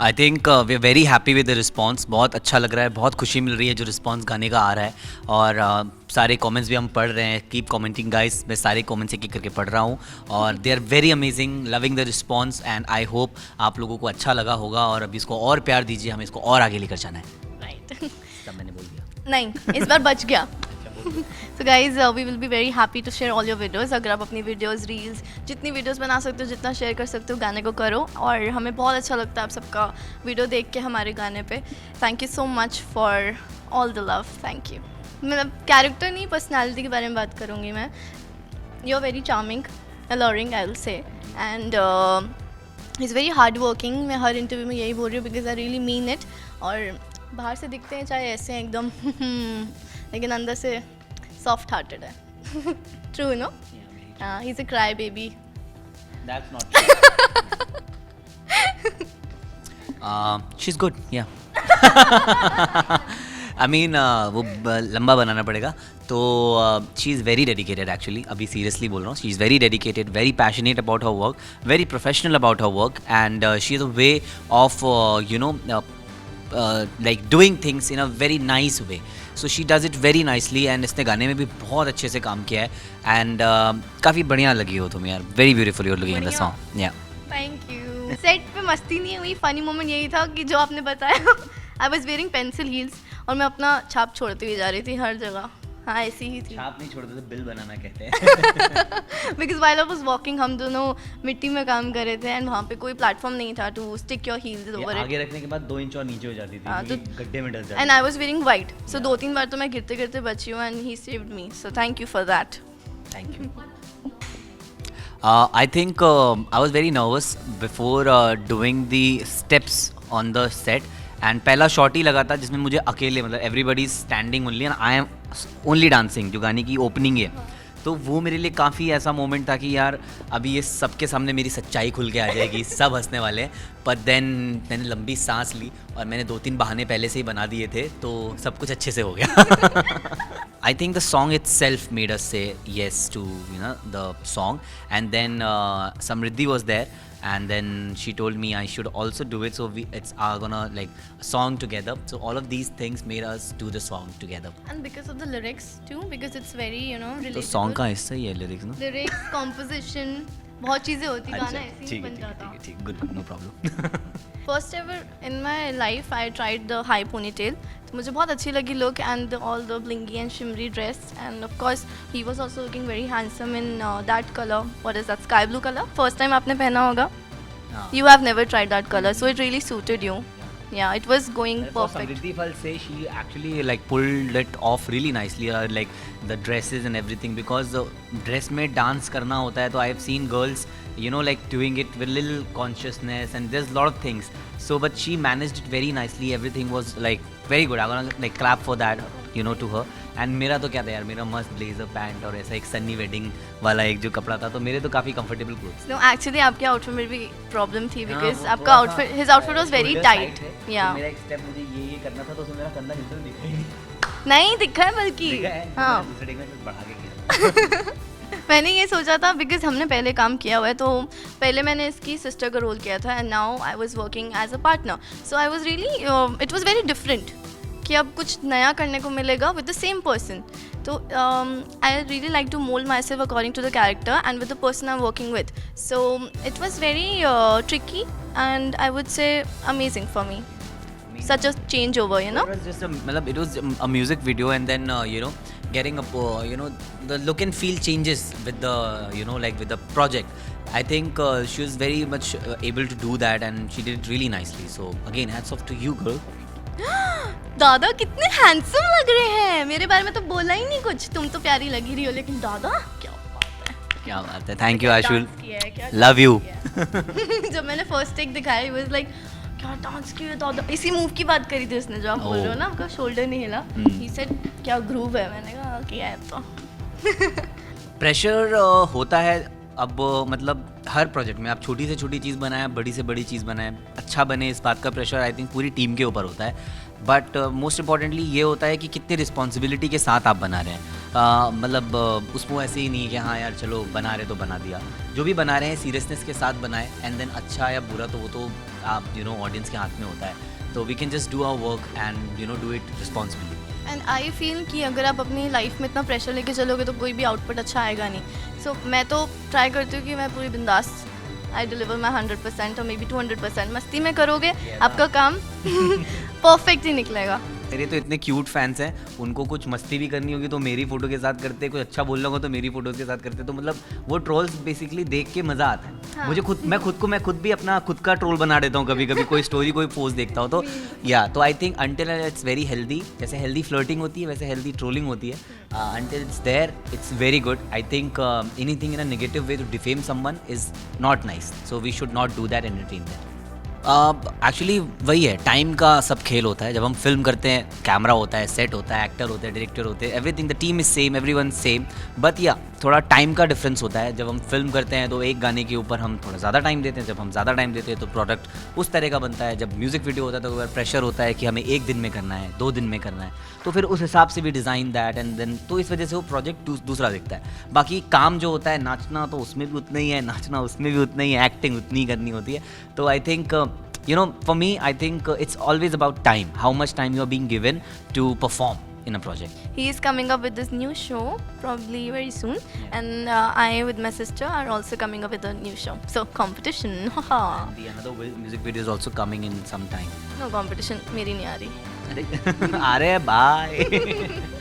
I think we are very happy with the response. बहुत अच्छा लग रहा है, बहुत खुशी मिल रही है जो रिस्पॉन्स गाने का आ रहा है. और सारे कमेंट्स भी हम पढ़ रहे हैं. Keep commenting guys. मैं सारे कमेंट्स एक एक करके पढ़ रहा हूँ और they are very amazing, loving the response and I hope आप लोगों को अच्छा लगा होगा. और अभी इसको और प्यार दीजिए, हमें इसको और आगे लेकर जाना है. राइट. तब मैंने बोल दिया. नहीं, इस बार बच गया. So guys, we will be very happy to share all your videos. अगर आप अपनी वीडियोस, रील्स, जितनी वीडियोस बना सकते हो, जितना शेयर कर सकते हो, गाने को करो. और हमें बहुत अच्छा लगता है आप सबका वीडियो देख के हमारे गाने पे. Thank you so much for all the love. Thank you. मतलब कैरेक्टर नहीं, पर्सनैलिटी के बारे में बात करूँगी मैं. You are very charming, alluring I will say, and is very hard working. मैं हर इंटरव्यू में यही बोल रही हूँ because I really mean it. और बाहर से दिखते हैं चाहे ऐसे हैं एकदम लेकिन अंदर से सॉफ्ट हार्टेड है. True no. He is a cry baby. That's not true. She's good, yeah. I mean, वो लंबा बनाना पड़ेगा. तो she is very dedicated actually. अभी सीरियसली बोल रहा हूँ. She is very dedicated, very passionate about her work, very professional about her work and she is a way of like doing things in a very nice way. So she does it very nicely and इसने गाने में भी बहुत अच्छे से काम किया है and काफ़ी बढ़िया लगी हो तुम यार. Very beautiful you're looking in the song. Yeah. Thank you. Set पे मस्ती नहीं हुई. फनी मोमेंट यही था कि जो आपने बताया. I was wearing pencil heels और मैं अपना छाप छोड़ती हुई जा रही थी हर जगह. हाँ, ऐसी ही थी. छाप नहीं छोड़ते तो बिल बनाना कहते हैं. Because while I was walking, हम दोनों मिट्टी में काम कर रहे थे एंड वहाँ पे कोई प्लेटफॉर्म नहीं था to stick your heels over it. आगे रखने के बाद 2 इंच और नीचे हो जाती थी. हाँ, तो गड्ढे में डल जाती. And I was wearing white. So 2-3 बार तो मैं गिरते गिरते बची हूँ and he saved me. So thank you for that. Thank you. I think I was very nervous before doing the steps on the set. And पहला shot ही लगा था जिसमें मुझे अकेले, मतलब everybody is standing only and I am only dancing, जो गाने की ओपनिंग है. तो वो मेरे लिए काफ़ी ऐसा मोमेंट था कि यार अभी ये सबके सामने मेरी सच्चाई खुल के आ जाएगी, सब हंसने वाले हैं. पर देन मैंने लंबी सांस ली और मैंने 2-3 बहाने पहले से ही बना दिए थे, तो सब कुछ अच्छे से हो गया. I think the song itself made us say yes to the song, and then Samriddhi was there, and then she told me I should also do it, so it's gonna like a song together. So all of these things made us do the song together. And because of the lyrics too, because it's very relatable. तो song का हिस्सा ही है lyrics ना. Lyrics, composition, बहुत चीज़ें होती. गाना ऐसे ही बन जाता. ठीक, good, no problem. First ever in my life I tried the high ponytail. तो मुझे बहुत अच्छी लगी look and all the blingy and shimmery dress. End of course he was also looking very handsome in that colour. What is that? Sky blue colour. First time आपने पहना होगा. You have never tried that colour, so it really suited you. Yeah, it was going perfect. Samriddhi, if I'll say, she actually like pulled it off really nicely, like the dresses and everything, because the dress में dance करना होता है. तो I've seen girls, like doing it with little consciousness, and there's a lot of things. So, but she managed it very nicely. Everything was like very good. I'm gonna like clap for that, to her. And मेरा तो क्या था यार, मेरा मस्त blazer pant और ऐसा एक सन्नी वेडिंग वाला एक जो कपड़ा था, तो मेरे तो काफ़ी कंफर्टेबल क्लोथ्स. नो, एक्चुअली आपके आउटफिट में भी प्रॉब्लम थी बिकॉज आपका outfit, his outfit was very tight. या मेरा एक स्टेप मुझे ये करना था, तो उसमें मेरा कंधा नीचे दिखा ही नहीं दिखा है, बल्कि हाँ दूसरे में बढ़ा के किया. मैंने ये सोचा था बिकॉज हमने पहले काम किया हुआ है, तो पहले मैंने इसकी सिस्टर का रोल किया था and now I was working as a partner. So I was really, it was very different कि अब कुछ नया करने को मिलेगा विद द सेम पर्सन. तो I really like to mould myself according to the character and with the person I am working with. So it was very tricky and I would say amazing for me. Such a changeover, It was just it was a music video, and then getting up, the look and feel changes with the like with the project. I think she was very much able to do that, and she did it really nicely. So again, hats off to you, girl. दादा कितने handsome लग रहे हैं. मेरे बारे में तो बोला ही नहीं कुछ. तुम तो प्यारी लगी रही हो, लेकिन दादा क्या बात है. क्या बात है. Thank you Ashul, love love you. जब मैंने फर्स्ट टेक दिखाया, ही वाज लाइक क्या डांस किया दादा. इसी मूव की बात करी थी उसने जो आप बोल रहे हो ना, आपका शोल्डर नहीं हिला. ही सेड क्या ग्रूव है. मैंने कहा किया है. तो प्रेशर होता है अब, मतलब हर प्रोजेक्ट में आप छोटी से छोटी चीज़ बनाएं, बड़ी से बड़ी चीज़ बनाएं, अच्छा बने, इस बात का प्रेशर आई थिंक पूरी टीम के ऊपर होता है. बट मोस्ट इम्पॉर्टेंटली ये होता है कि कितनी रिस्पॉन्सिबिलिटी के साथ आप बना रहे हैं. मतलब उसमें ऐसे ही नहीं है कि हाँ यार चलो बना रहे तो बना दिया, जो भी बना रहे हैं सीरियसनेस के साथ बनाए, एंड देन अच्छा या बुरा तो वो तो आप ऑडियंस के हाथ में होता है, तो we can just do our work and do it responsibly. And I feel कि अगर आप अपनी लाइफ में इतना प्रेशर लेके चलोगे तो कोई भी आउटपुट अच्छा आएगा नहीं। सो मैं तो ट्राई करती हूँ कि मैं पूरी बिंदास आई डिलीवर माई 100% और मे बी 200%। मस्ती में करोगे आपका काम परफेक्ट ही निकलेगा। मेरे तो इतने क्यूट फैंस हैं, उनको कुछ मस्ती भी करनी होगी तो मेरी फ़ोटो के साथ करते, कुछ अच्छा बोलना होगा तो मेरी फ़ोटोज़ के साथ करते, तो मतलब वो ट्रोल्स बेसिकली देख के मज़ा आता है। हाँ। मुझे खुद भी अपना खुद का ट्रोल बना देता हूँ कभी कभी, कोई स्टोरी कोई पोस्ट देखता हूँ तो या तो I think until it's very healthy, जैसे हेल्दी फ्लर्टिंग होती है वैसे हेल्दी ट्रोलिंग होती है, until it's there it's very good. I think anything in a negative way to defame someone is not nice, so we should not do that, entertain that. Actually वही है, time का सब खेल होता है। जब हम फिल्म करते हैं, कैमरा होता है, सेट होता है, एक्टर होते हैं, डायरेक्टर होते हैं, everything, the team is same, everyone same, but या थोड़ा टाइम का डिफरेंस होता है। जब हम फिल्म करते हैं तो एक गाने के ऊपर हम थोड़ा ज़्यादा टाइम देते हैं, जब हम ज़्यादा टाइम देते हैं तो प्रोडक्ट उस तरह का बनता है। जब म्यूज़िक वीडियो होता है तो अगर प्रेशर होता है कि हमें 1 दिन में करना है, 2 दिन में करना है, तो फिर उस हिसाब से भी डिज़ाइन दैट एंड देन, तो इस वजह से वो प्रोजेक्ट दूसरा दिखता है। बाकी काम जो होता है, नाचना तो उसमें भी उतना ही है, नाचना उसमें भी उतना ही है, एक्टिंग उतनी ही करनी होती है। तो I think for me, I think it's always about time, how much time you are being given to perform in a project. He is coming up with this new show probably very soon, and I with my sister are also coming up with a new show. So competition, haha. And another music video is also coming in some time. No competition, मेरी नहीं आ रही। अरे आ रहे हैं, bye.